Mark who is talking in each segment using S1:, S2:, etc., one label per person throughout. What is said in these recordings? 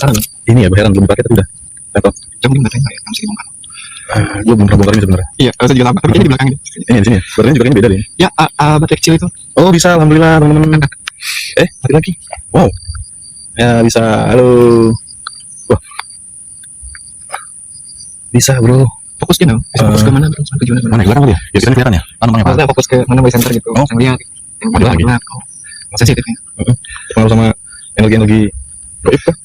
S1: penasaran ini ya, heran belum pakai tapi udah atau
S2: Jam mungkin batangnya ya, masih dibongkar.
S1: gue belum pernah bongkar ini sebenarnya.
S2: Iya, saya juga lama. Tapi ini di belakang ini.
S1: Ini di sini ya, baterainya juga kayaknya beda deh.
S2: Ya, baterai kecil itu.
S1: Oh bisa, alhamdulillah teman-teman. Mati lagi. Wow. Ya bisa, halo. Wah. Bisa bro.
S2: Fokus gitu. Fokus ke mana terus tujuannya
S1: Mana yang belakang kali ya? Ya kita kelihatan ya. Namanya apa?
S2: Maksudnya fokus ke mana boy center gitu.
S1: Oh.
S2: Yang lihat. Yang
S1: Ada lagi.
S2: belakang. Oh. Sensitifnya.
S1: Pengaruh sama energi-energi gaib kah?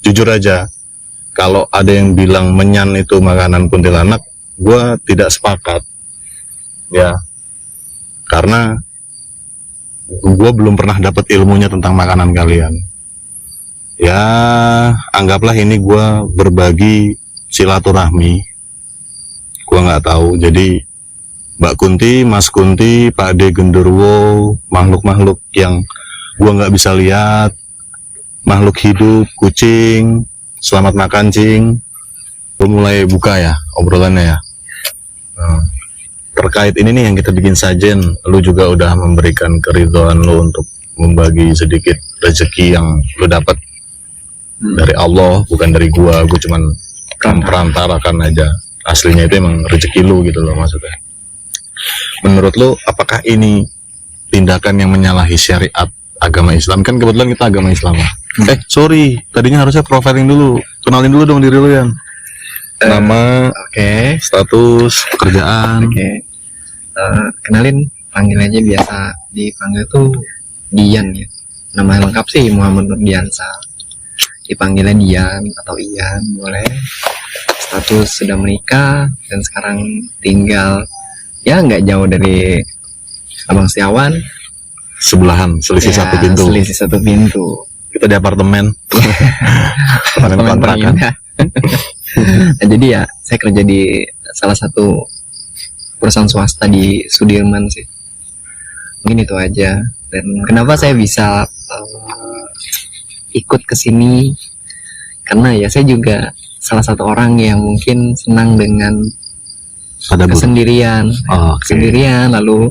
S1: Jujur aja, kalau ada yang bilang menyan itu makanan kuntilanak, gue tidak sepakat, ya, karena gue belum pernah dapat ilmunya tentang makanan kalian. Ya, anggaplah ini gue berbagi silaturahmi. Gue nggak tahu, jadi Mbak Kunti, Mas Kunti, Pak Ade Genderuwo, makhluk-makhluk yang gue nggak bisa lihat, makhluk hidup, kucing, selamat makan cing. Gue mulai buka ya obrolannya ya. Terkait ini nih yang kita bikin sajen, lu juga udah memberikan keridhaan lu untuk membagi sedikit rezeki yang lu dapat dari Allah, bukan dari gua cuman memperantarakan aja. Aslinya itu emang rezeki lu gitu loh maksudnya. Menurut lu apakah ini tindakan yang menyalahi syariat agama Islam? Kan kebetulan kita agama Islam. Sorry, tadinya harusnya profiling dulu. Kenalin dulu dong diri lu Yan. Nama, status, pekerjaan.
S2: Kenalin, panggil aja biasa dipanggil tuh Dian ya. Nama lengkap sih Muhammad Nurdiansa. Dipanggilnya Dian atau Ian boleh. Status sudah menikah dan sekarang tinggal ya nggak jauh dari Abang Setiawan.
S1: Sebelahan, selisih
S2: Ya,
S1: satu pintu.
S2: Selisih satu pintu.
S1: Kita di apartemen. Apartemen kontrakan.
S2: Nah, jadi ya saya kerja di salah satu perusahaan swasta di Sudirman sih. Mungkin itu aja. Dan kenapa saya bisa ikut ke sini? Karena ya saya juga salah satu orang yang mungkin senang dengan
S1: Tadabur.
S2: kesendirian. Kesendirian, lalu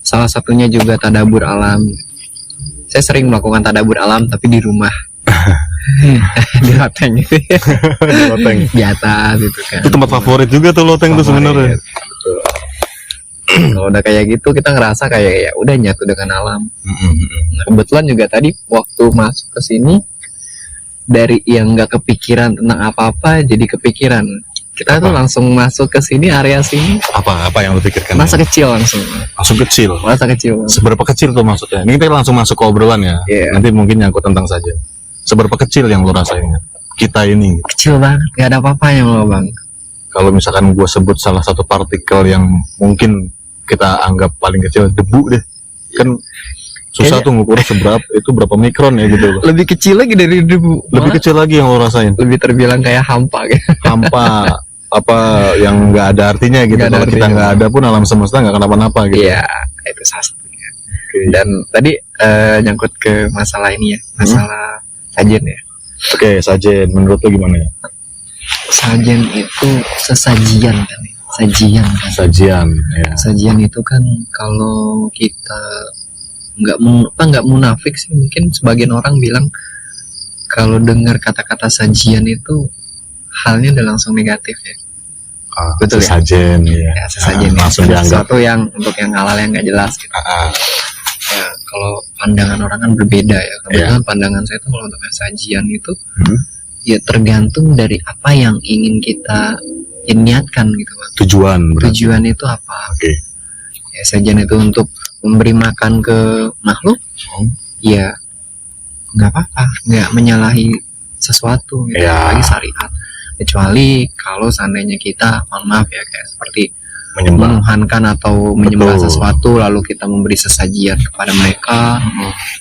S2: salah satunya juga tadabur alam. Saya sering melakukan tadabur alam tapi di rumah. Di loteng gitu ya.
S1: Di loteng.
S2: Di atas gitu kan.
S1: Itu tempat favorit juga tuh loteng tuh sebenarnya.
S2: Kalau udah kayak gitu kita ngerasa kayak ya udah nyatu dengan alam. Nah, kebetulan juga tadi waktu masuk ke sini dari yang nggak kepikiran tentang apa-apa jadi kepikiran. Kita tuh langsung masuk ke sini, area sini.
S1: Apa yang lu pikirkan?
S2: Masa kecil langsung.
S1: Langsung kecil.
S2: Masa kecil.
S1: Seberapa kecil tuh maksudnya? Ini kita langsung masuk ke obrolan ya.
S2: Yeah.
S1: Nanti mungkin nyangkut tentang saja. Seberapa kecil yang lu rasainnya? Kita ini.
S2: Kecil banget, nggak ada apa-apanya loh bang.
S1: Kalau misalkan gue sebut salah satu partikel yang mungkin kita anggap paling kecil, debu deh. Kan susah tuh ngukur seberapa, itu berapa mikron ya gitu loh.
S2: Lebih kecil lagi dari debu.
S1: Lebih kecil lagi yang lo rasain.
S2: Lebih terbilang kayak hampa gitu.
S1: Hampa apa yang nggak ada artinya gitu. Kalau kita nggak ada pun alam semesta nggak kenapa-napa gitu.
S2: Iya, itu salah satunya. Dan tadi nyangkut ke masalah ini ya, masalah sajen ya.
S1: Oke, sajen. Menurut lo gimana ya?
S2: Sajen itu sesajian kan ya. Sajian kan.
S1: Sajian, ya.
S2: Sajian itu kan kalau kita nggak munafik sih, mungkin sebagian orang bilang kalau dengar kata-kata sajian itu halnya udah langsung negatif ya. Betul ya?
S1: Sesajen ya.
S2: Ya, sesajen ya.
S1: Langsung dianggap.
S2: Sesuatu yang untuk yang halal yang nggak jelas gitu. Ya, kalau pandangan orang kan berbeda ya. Kebetulan pandangan saya itu kalau untuk sajian itu ya tergantung dari apa yang ingin kita niatkan gitu Pak.
S1: Tujuan berarti.
S2: Tujuan itu apa?
S1: Oke.
S2: Ya, sajian itu untuk memberi makan ke makhluk, ya nggak apa-apa, nggak menyalahi sesuatu gitu,
S1: Ya.
S2: lagi syariat. Kecuali kalau seandainya kita, mohon maaf ya, kayak seperti
S1: Menyembah.
S2: menuhankan atau menyembah
S1: Betul.
S2: sesuatu lalu kita memberi sesajian kepada mereka,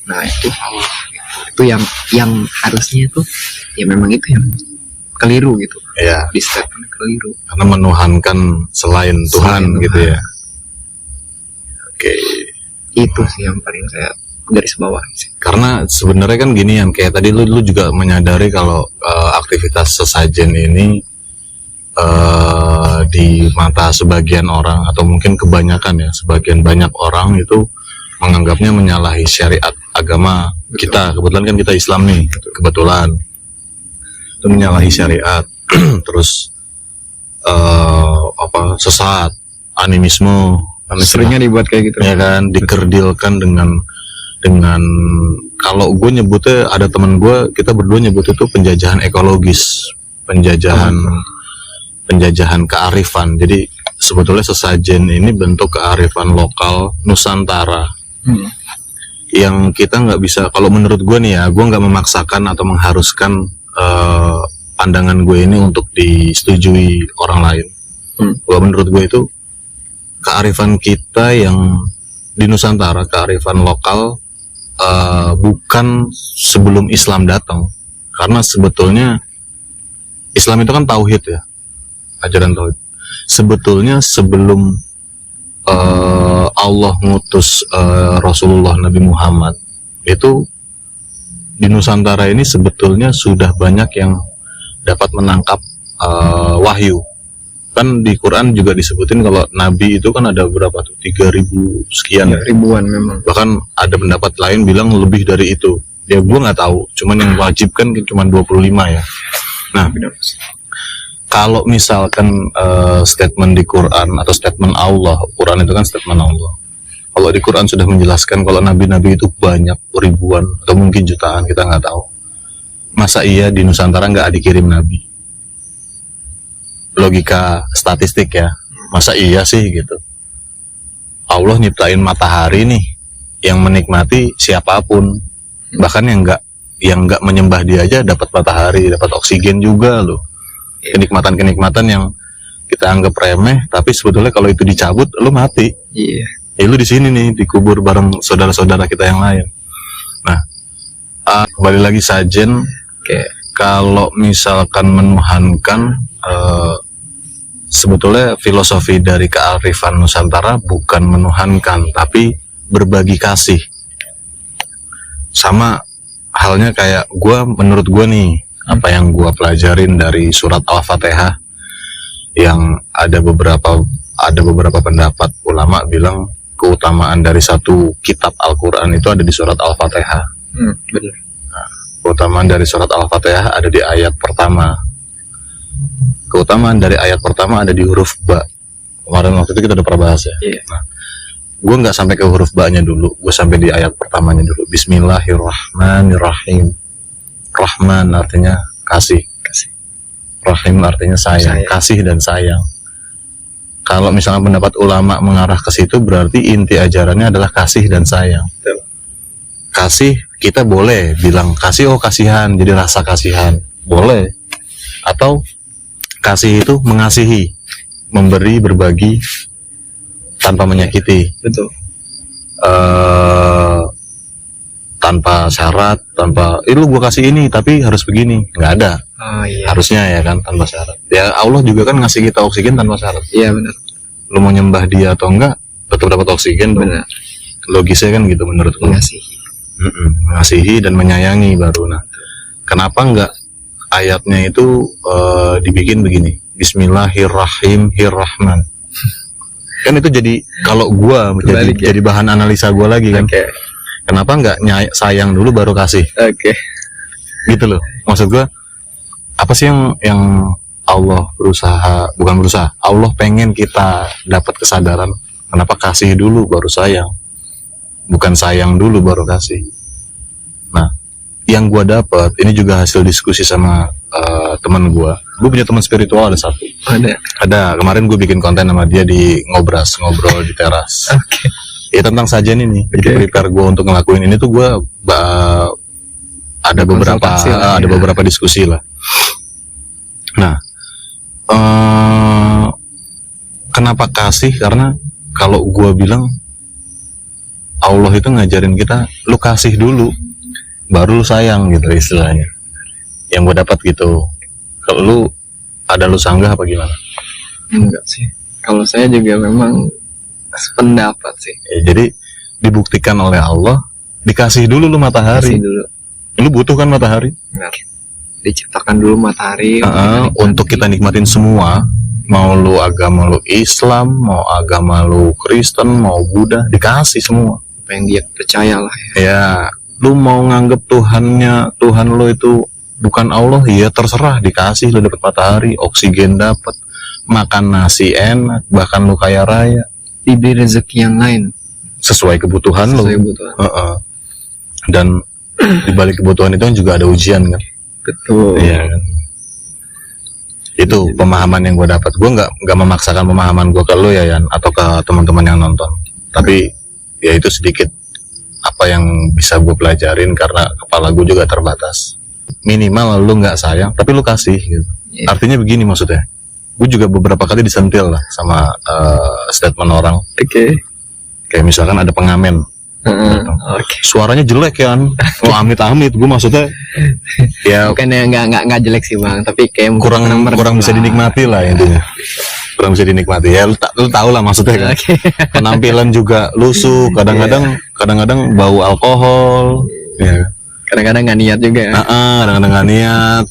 S2: nah itu salah gitu. Itu yang harusnya itu ya memang itu yang keliru gitu,
S1: Ya.
S2: di statement keliru.
S1: Karena menuhankan selain Tuhan
S2: Selain
S1: gitu
S2: Tuhan.
S1: ya. Oke.
S2: Itu sih yang paling saya garis bawah sih.
S1: Karena sebenarnya kan gini yang kayak tadi lu juga menyadari kalau aktivitas sesajen ini di mata sebagian orang atau mungkin kebanyakan ya, sebagian banyak orang itu menganggapnya menyalahi syariat agama kita. Kebetulan kan kita Islam nih, kebetulan itu menyalahi syariat. Terus sesat, animisme,
S2: Seringnya dibuat kayak gitu.
S1: ya kan, dikerdilkan dengan kalau gue nyebutnya, ada teman gue, kita berdua nyebut itu penjajahan ekologis, penjajahan kearifan. Jadi sebetulnya sesajen ini bentuk kearifan lokal Nusantara yang kita nggak bisa, kalau menurut gue nih ya, gue nggak memaksakan atau mengharuskan pandangan gue ini untuk disetujui orang lain. Kalau menurut gue itu kearifan kita yang di Nusantara, kearifan lokal, bukan sebelum Islam datang. Karena sebetulnya Islam itu kan tauhid ya, ajaran tauhid. Sebetulnya sebelum Allah ngutus Rasulullah Nabi Muhammad, itu di Nusantara ini sebetulnya sudah banyak yang dapat menangkap wahyu. Kan di Quran juga disebutin kalau Nabi itu kan ada berapa tuh, 3.000 sekian
S2: Ya, ribuan memang.
S1: bahkan ada pendapat lain bilang lebih dari itu ya, gue nggak tahu, cuman yang wajib kan cuma 25 ya. Nah, kalau misalkan statement di Quran atau statement Allah, Quran itu kan statement Allah, kalau di Quran sudah menjelaskan kalau nabi-nabi itu banyak, ribuan atau mungkin jutaan, kita nggak tahu, masa iya di Nusantara nggak dikirim nabi? Logika statistik ya, masa iya sih gitu? Allah nyiptain matahari nih yang menikmati siapapun, bahkan yang nggak menyembah dia aja dapat matahari, dapat oksigen juga loh. Kenikmatan yang kita anggap remeh, tapi sebetulnya kalau itu dicabut lu mati.
S2: Iya.
S1: Ya lu di sini nih, dikubur bareng saudara-saudara kita yang lain. Nah, kembali lagi sajen, kalau misalkan menuhankan, sebetulnya filosofi dari kearifan Nusantara bukan menuhankan, tapi berbagi kasih. Sama halnya kayak menurut gue nih, apa yang gue pelajarin dari surat Al-Fatihah, yang ada beberapa pendapat ulama bilang keutamaan dari satu kitab Al-Quran itu ada di surat Al-Fatihah.
S2: Benar.
S1: Nah, keutamaan dari surat Al-Fatihah ada di ayat pertama. Keutamaan dari ayat pertama ada di huruf ba. Kemarin waktu itu kita udah pernah bahas ya.
S2: Iya.
S1: Nah, gue nggak sampai ke huruf ba-nya dulu, gue sampai di ayat pertamanya dulu. Bismillahirrahmanirrahim. Rahman artinya kasih. Rahim artinya sayang. Kasih dan sayang. Kalau misalnya pendapat ulama mengarah ke situ, berarti inti ajarannya adalah kasih dan sayang. Kasih, kita boleh bilang kasih, kasihan, jadi rasa kasihan, boleh. Atau kasih itu mengasihi, memberi, berbagi tanpa menyakiti.
S2: Betul.
S1: Tanpa syarat, lu gua kasih ini tapi harus begini, nggak ada.
S2: Oh iya.
S1: Harusnya ya kan, tanpa syarat. Ya Allah juga kan ngasih kita oksigen tanpa syarat.
S2: Iya benar.
S1: Lu mau nyembah dia atau enggak, tetap dapat oksigen.
S2: Benar.
S1: Logisnya kan gitu menurut gua.
S2: Mengasihi.
S1: Mengasihi dan menyayangi baru. Nah, kenapa enggak ayatnya itu dibikin begini, Bismillahirrahmanirrahim. Kan itu jadi, kalau gua jadi bahan analisa gua lagi kan. Kenapa enggak sayang dulu baru kasih? Gitu loh. Maksud gua, apa sih yang Allah pengen kita dapat kesadaran. Kenapa kasih dulu baru sayang, bukan sayang dulu baru kasih. Nah, yang gue dapat ini juga hasil diskusi sama teman gue. Gue punya teman spiritual ada satu. Ada. Kemarin gue bikin konten sama dia di ngobrol di teras. Ya tentang sajian ini. Jadi prepare gue untuk ngelakuin ini tuh gue ada beberapa diskusi lah. Nah, kenapa kasih? Karena kalau gue bilang Allah itu ngajarin kita, lu kasih dulu, baru lu sayang gitu istilahnya. Yang gue dapat gitu. Kalau lu ada lu sanggah apa gimana?
S2: Enggak sih. Kalau saya juga memang sependapat sih.
S1: Ya, jadi dibuktikan oleh Allah, dikasih dulu lu matahari.
S2: Kasih dulu.
S1: Lu butuh kan matahari?
S2: Benar. Diciptakan dulu matahari
S1: untuk kita nikmatin semua. Mau lu agama lu Islam, mau agama lu Kristen, mau Buddha, dikasih semua.
S2: Apa yang dia percaya lah ya.
S1: Ya, lu mau nganggep Tuhan lu itu bukan Allah, ya terserah, dikasih lu dapat matahari, oksigen dapat, makan nasi enak, bahkan lu kaya raya,
S2: diberi rezeki yang lain
S1: sesuai kebutuhan lu. Dan di balik kebutuhan itu kan juga ada ujian kan.
S2: Betul.
S1: Iya kan. Itu pemahaman yang gue dapat. Gue nggak memaksakan pemahaman gue ke lo ya Yan, atau ke teman-teman yang nonton. Tapi ya itu sedikit apa yang bisa gue pelajarin karena kepala gue juga terbatas. Minimal lu nggak sayang, tapi lu kasih. Gitu. Yeah. Artinya begini maksudnya. Gue juga beberapa kali disentil lah sama statement orang.
S2: Oke.
S1: Kayak misalkan ada pengamen. Suaranya jelek kan. Oh amit-amit, gue maksudnya ya
S2: bukannya nggak jelek sih Bang, tapi kayak
S1: kurang bisa dinikmati lah intinya. Kurang bisa dinikmati ya, lu tahu lah maksudnya kan. Penampilan juga lusuh, kadang-kadang bau alkohol ya.
S2: Kadang-kadang nggak niat juga ya.
S1: Kadang-kadang nggak niat,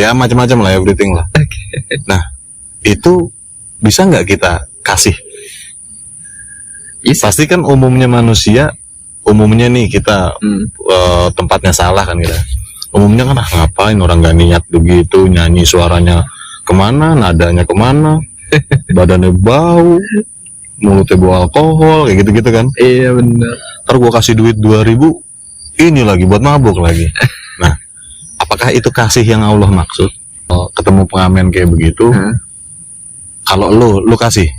S1: ya macam-macam lah, everything lah. Nah, itu bisa nggak kita kasih? Pasti kan umumnya manusia, umumnya nih kita tempatnya salah kan kita. Umumnya kan ngapain orang gak niat begitu, nyanyi suaranya kemana, nadanya kemana, badannya bau, mulutnya bau alkohol, kayak gitu-gitu kan.
S2: Iya benar.
S1: Ntar gua kasih duit 2.000, ini lagi buat mabuk lagi. Nah, apakah itu kasih yang Allah maksud? Ketemu pengamen kayak begitu, kalau lu kasih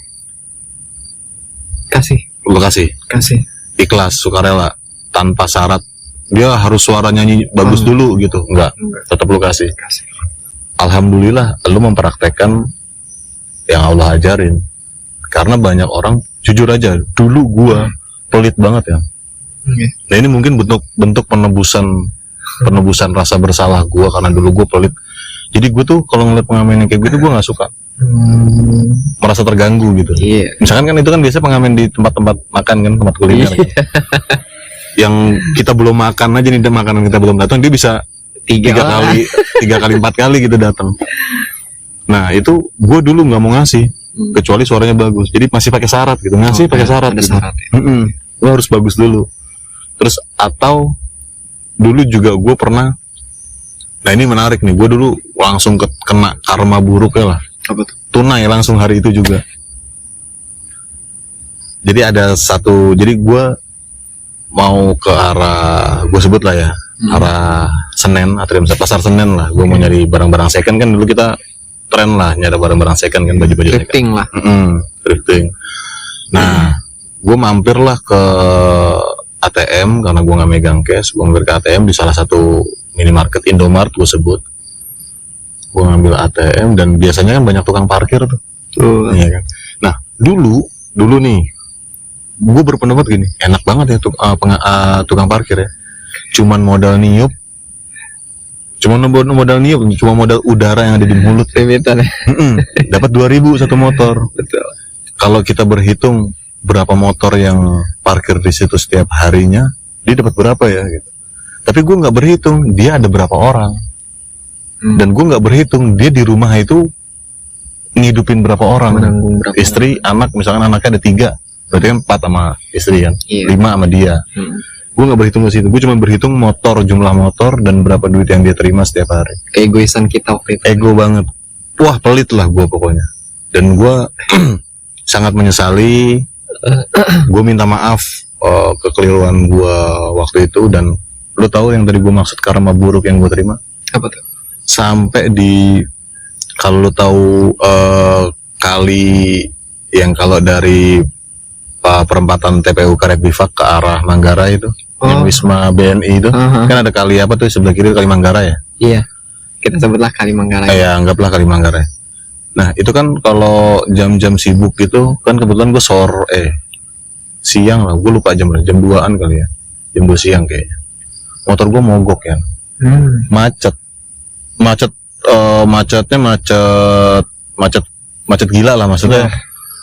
S1: ikhlas, sukarela, tanpa syarat dia harus suara nyanyi bagus dulu gitu, enggak, tetap lu kasih. Alhamdulillah lu mempraktekkan yang Allah ajarin, karena banyak orang, jujur aja dulu gua pelit banget ya. Nah ini mungkin bentuk penebusan rasa bersalah gua, karena dulu gua pelit. Jadi gua tuh kalau ngeliat pengamen yang kayak gitu gua nggak suka, merasa terganggu gitu. Misalkan kan itu kan biasanya pengamen di tempat-tempat makan kan, tempat kuliner kan. Yang kita belum makan aja nih, makanan kita belum datang, dia bisa tiga kali 4 kali gitu datang. Nah itu gue dulu nggak mau ngasih, kecuali suaranya bagus. Jadi masih pakai syarat gitu, ngasih pakai syarat. Gitu. Lo harus bagus dulu. Terus atau dulu juga gue pernah, nah ini menarik nih, gue dulu langsung kena karma buruk ya lah.
S2: Apa tuh?
S1: Tunai langsung hari itu juga. Jadi ada satu, jadi gue mau ke arah, gue sebut lah ya, arah Senen, atrium pasar Senen lah. Gue mau nyari barang-barang second, kan dulu kita tren lah nyari barang-barang second kan, baju-baju
S2: thrifting
S1: second.
S2: Lah.
S1: Thrifting. Nah, gue mampir lah ke ATM karena gue nggak megang cash. Gue mampir ke ATM di salah satu minimarket, Indomart gue sebut. Gue ngambil ATM dan biasanya kan banyak tukang parkir tuh. Iya kan. Nah, dulu nih, gue berpendapat gini, enak banget ya tukang parkir ya. Cuman modal niup, cuma modal udara yang ada di mulut. Dapat 2.000 satu motor.
S2: Betul.
S1: Kalau kita berhitung berapa motor yang parkir di situ setiap harinya, dia dapat berapa ya gitu. Tapi gue nggak berhitung dia ada berapa orang. Dan gue nggak berhitung dia di rumah itu ngidupin berapa orang, istri, anak, misalkan anaknya ada 3, berarti kan 4 sama istri kan, 5 sama dia. Gue nggak berhitung ke situ, gue cuma berhitung jumlah motor dan berapa duit yang dia terima setiap hari.
S2: Keegoisan kita waktu itu.
S1: Ego banget, wah pelit lah gue pokoknya. Dan gue sangat menyesali. Gue minta maaf kekeliruan gue waktu itu. Dan lo tahu yang tadi gue maksud karma buruk yang gue terima?
S2: Apa tuh?
S1: Sampai di, kalau lo tahu kali yang kalau dari perempatan TPU Karet Bifak ke arah Manggarai itu, yang Wisma BNI itu, kan ada kali apa tuh sebelah kiri, kali Manggarai ya?
S2: Iya, kita sebutlah kali Manggarai.
S1: Ya anggaplah kali Manggarai. Nah itu kan kalau jam-jam sibuk gitu kan, kebetulan gue siang lah, gue lupa jam 2-an kali ya, jam 2 siang kayaknya. Motor gue mogok ya, macetnya macet gila lah maksudnya.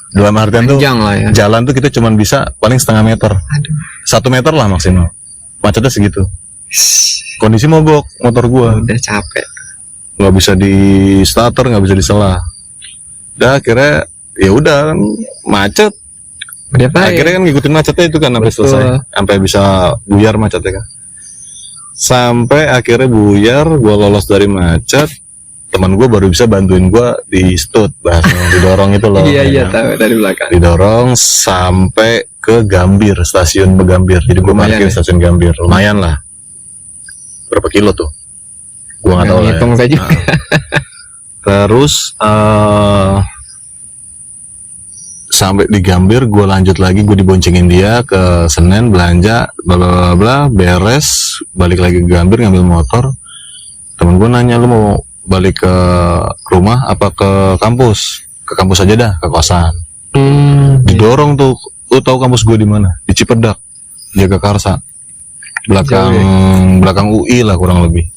S1: Dalam artian tuh
S2: ya.
S1: Jalan tuh kita cuman bisa paling setengah meter.
S2: Aduh.
S1: 1 meter lah maksimal. Macetnya segitu. Kondisi mogok motor gua.
S2: Udah capek.
S1: Nggak bisa di starter, nggak bisa disela. Udah akhirnya ya udah kan macet. Akhirnya kan ngikutin macetnya itu kan sampai selesai. Sampai bisa buyar macetnya kan. Sampai akhirnya buyar, gua lolos dari macet. Teman gue baru bisa bantuin gue di stud, bahasanya didorong itu loh.
S2: Iya tahu, dari belakang.
S1: Didorong sampai ke Gambir, stasiun Begambir. Jadi gue parkir stasiun Gambir, lumayan lah. Berapa kilo tuh? Gue nggak tahu lah.
S2: Hitung saya juga.
S1: Terus sampai di Gambir, gue lanjut lagi, gue diboncengin dia ke Senen belanja, bla bla bla, beres, balik lagi ke Gambir ngambil motor. Temen gue nanya, lu mau balik ke rumah apa ke kampus? Ke kampus aja dah, ke kosan. Didorong tuh, lu tahu kampus gue di mana? Di Cipedak, Jagakarsa, belakang UI lah kurang lebih.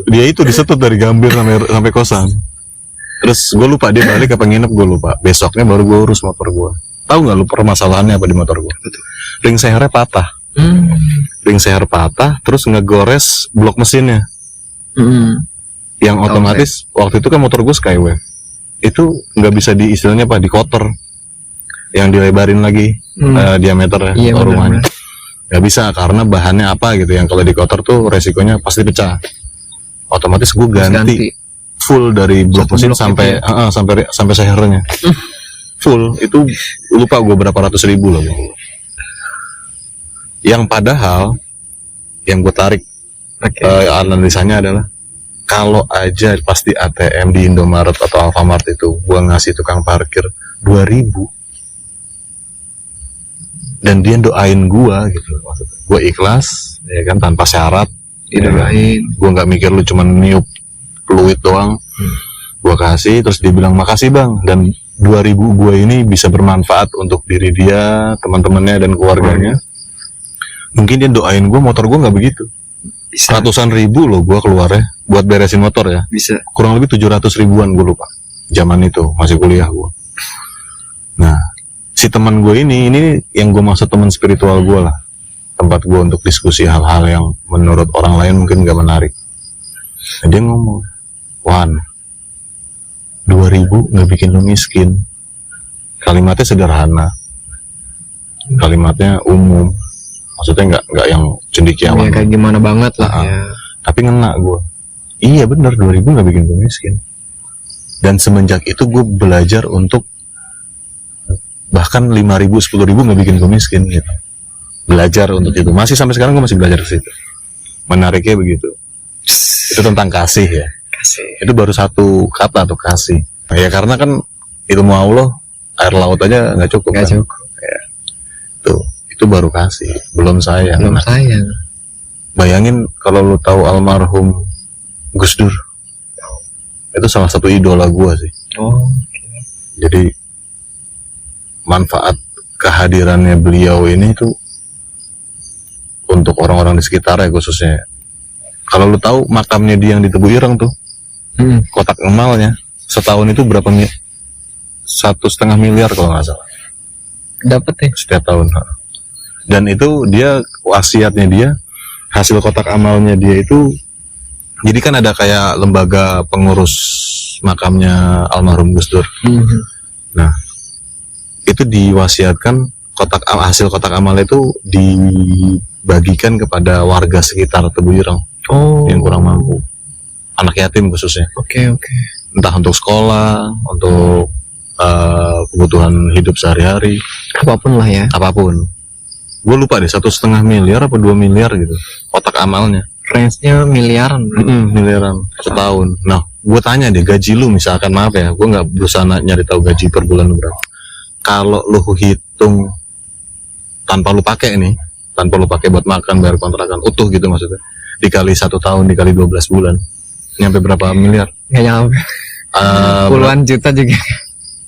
S1: Dia itu disetut dari Gambir sampai kosan. Terus gue lupa dia balik apa nginep, gue lupa. Besoknya baru gue urus motor gue. Tahu nggak lu permasalahannya apa di motor gue? Ring sehernya patah. Ring seher patah, terus ngegores blok mesinnya. Yang otomatis waktu itu kan motor gue Skyway, itu nggak bisa istilahnya apa, dikoter, yang dilebarin lagi diameternya rumahnya. Nggak bisa karena bahannya apa gitu, yang kalau dikoter tuh resikonya pasti pecah. Otomatis gue ganti full dari blok mesin sampai sampai sehernya full. Itu lupa gue berapa ratus ribu loh. Yang padahal yang gue tarik analisanya adalah, kalau aja pasti ATM di Indomaret atau Alfamart itu gue ngasih tukang parkir 2.000 dan dia doain gue gitu, maksudnya gue ikhlas ya kan, tanpa syarat
S2: didoain.
S1: Gue nggak mikir lu cuma niup fluid doang. Gue kasih, terus dia bilang makasih bang, dan 2.000 gue ini bisa bermanfaat untuk diri dia, teman-temannya dan keluarganya. Mungkin dia doain gue, motor gue nggak begitu. Bisa. Ratusan ribu loh gue keluarnya buat beresin motor ya.
S2: Bisa.
S1: Kurang lebih 700 ribuan gue lupa. Zaman itu masih kuliah gue. Nah, si teman gue ini yang gue maksud teman spiritual gue lah. Tempat gue untuk diskusi hal-hal yang menurut orang lain mungkin nggak menarik. Nah, dia ngomong, Wan, 2.000 nggak bikin lu miskin. Kalimatnya sederhana. Kalimatnya umum. Maksudnya nggak yang cendekiawan.
S2: Ya, kayak gimana banget lah ya.
S1: Tapi ngena gue. Iya bener, 2.000 nggak bikin gue miskin. Dan semenjak itu gue belajar untuk bahkan 5.000, 10.000 nggak bikin gue miskin gitu. Belajar untuk itu. Masih sampai sekarang gue masih belajar ke situ. Menariknya begitu. Itu tentang kasih ya. Kasih. Itu baru satu kata tuh, kasih. Nah, ya karena kan ilmu Allah, air laut aja nggak cukup. Nggak cukup. Ya. Tuh. Itu baru kasih, belum sayang.
S2: Belum sayang.
S1: Bayangin kalau lu tahu almarhum Gus Dur, itu salah satu idola gua sih. Jadi manfaat kehadirannya beliau ini tuh untuk orang-orang di sekitarnya khususnya. Kalau lu tahu makamnya dia yang di Tebu Ireng tuh, kotak emalnya setahun itu berapa 1,5 miliar kalau nggak salah.
S2: Dapat ya?
S1: Setiap tahun. Dan itu dia, wasiatnya dia, hasil kotak amalnya dia itu, jadi kan ada kayak lembaga pengurus makamnya almarhum Gus Dur. Nah, itu diwasiatkan hasil kotak amal itu dibagikan kepada warga sekitar Tebu Ireng yang kurang mampu. anak yatim khususnya,
S2: Oke.
S1: entah untuk sekolah, untuk kebutuhan hidup sehari-hari,
S2: Apapun lah ya.
S1: apapun. Gue lupa deh 1,5 miliar apa 2 miliar gitu kotak amalnya.
S2: Range-nya miliaran.
S1: Miliaran setahun. Nah, gue tanya deh, gaji lu misalkan, maaf ya, gue nggak berusaha nyari tahu gaji per bulan lu berapa. Kalau lu hitung tanpa lu pakai buat makan, bayar kontrakan utuh gitu maksudnya, dikali 1 tahun, dikali 12 bulan, nyampe berapa miliar?
S2: Nggak nyampe. Puluhan juta juga.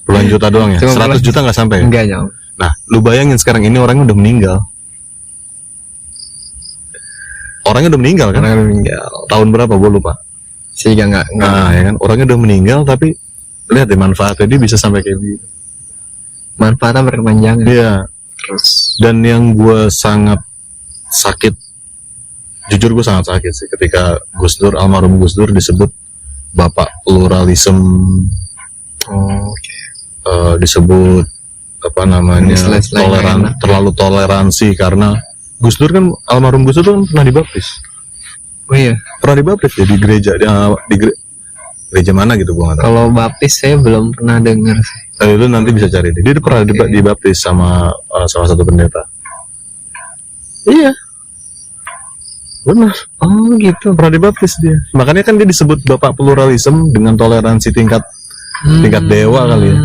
S1: Puluhan juta doang ya?
S2: Cuma
S1: 100 juta nggak sampai ya?
S2: Enggak nyampe.
S1: Nah, lu bayangin sekarang ini orangnya udah meninggal. Orangnya udah meninggal kan?
S2: Karena meninggal.
S1: Tahun berapa gue lupa.
S2: Sehingga nggak.
S1: Nah, ya kan, orangnya udah meninggal tapi lihat deh manfaatnya, dia bisa sampai kayak gitu.
S2: Manfaatnya berkepanjangan.
S1: Iya.
S2: Terus.
S1: Dan yang gue sangat sakit, jujur gue sangat sakit sih ketika almarhum Gus Dur disebut bapak pluralisme,
S2: Oke.
S1: disebut apa namanya,
S2: Selain
S1: terlalu toleransi, karena almarhum Gus Dur kan pernah dibaptis.
S2: Oh iya.
S1: Pernah dibaptis ya di gereja, gereja mana gitu gue nggak tahu.
S2: Kalau baptis saya belum pernah dengar sih.
S1: Lu nanti bisa cari deh. Dia pernah dibaptis sama salah satu pendeta. Iya. Benar.
S2: Oh gitu.
S1: Pernah dibaptis dia. Makanya kan dia disebut bapak pluralisme dengan toleransi tingkat dewa kali ya.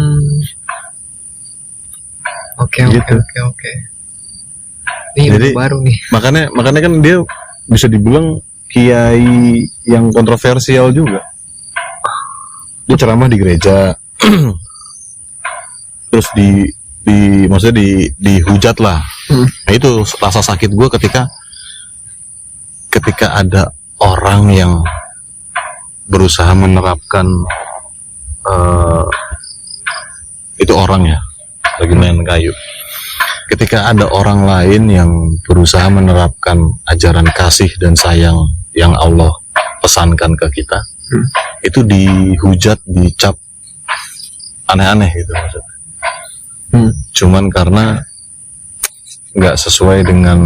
S2: Oke.
S1: Gitu.
S2: Oke. Ini
S1: Jadi,
S2: ilmu baru nih.
S1: Makanya kan dia bisa dibilang kiai yang kontroversial juga. Dia ceramah di gereja. Terus maksudnya dihujat lah. Nah, itu rasa sakit gue ketika ada orang yang berusaha menerapkan itu orang ya lagi main kayu. Ketika ada orang lain yang berusaha menerapkan ajaran kasih dan sayang yang Allah pesankan ke kita, itu dihujat, dicap aneh-aneh gitu maksudnya. Cuman karena nggak sesuai dengan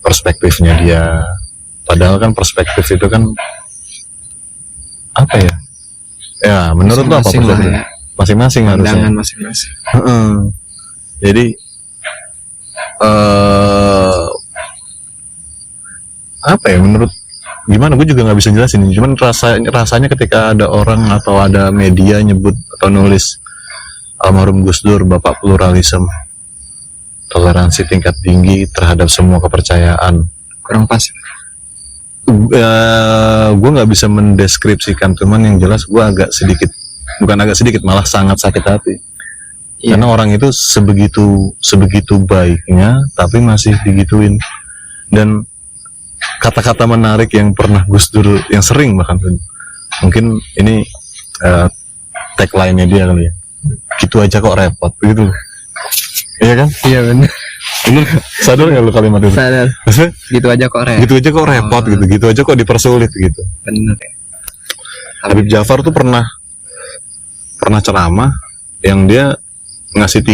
S1: perspektifnya dia. Padahal kan perspektif itu kan apa ya? Ya menurut lo apa perspektif?
S2: Ya.
S1: Masing-masing harusnya.
S2: Pandangan masing-masing.
S1: Jadi apa ya, menurut gimana, gue juga nggak bisa jelasin. Cuman rasanya ketika ada orang atau ada media nyebut atau nulis almarhum Gus Dur bapak pluralisme, toleransi tingkat tinggi terhadap semua kepercayaan,
S2: Kurang pas.
S1: Gue nggak bisa mendeskripsikan, cuman yang jelas gue bukan agak sedikit, malah sangat sakit hati.
S2: Iya.
S1: Karena orang itu sebegitu baiknya tapi masih digituin. Dan kata-kata menarik yang pernah Gus Dur, yang sering bahkan mungkin ini tagline-nya dia kali ya, gitu aja kok repot gitu. Iya kan?
S2: Iya benar.
S1: Ini sadar nggak lu kalimat itu?
S2: Sadar.
S1: Maksudnya,
S2: Gitu aja kok
S1: gitu aja kok repot gitu aja kok dipersulit gitu.
S2: Bener ya.
S1: Habib Jafar tuh pernah ceramah yang dia ngasih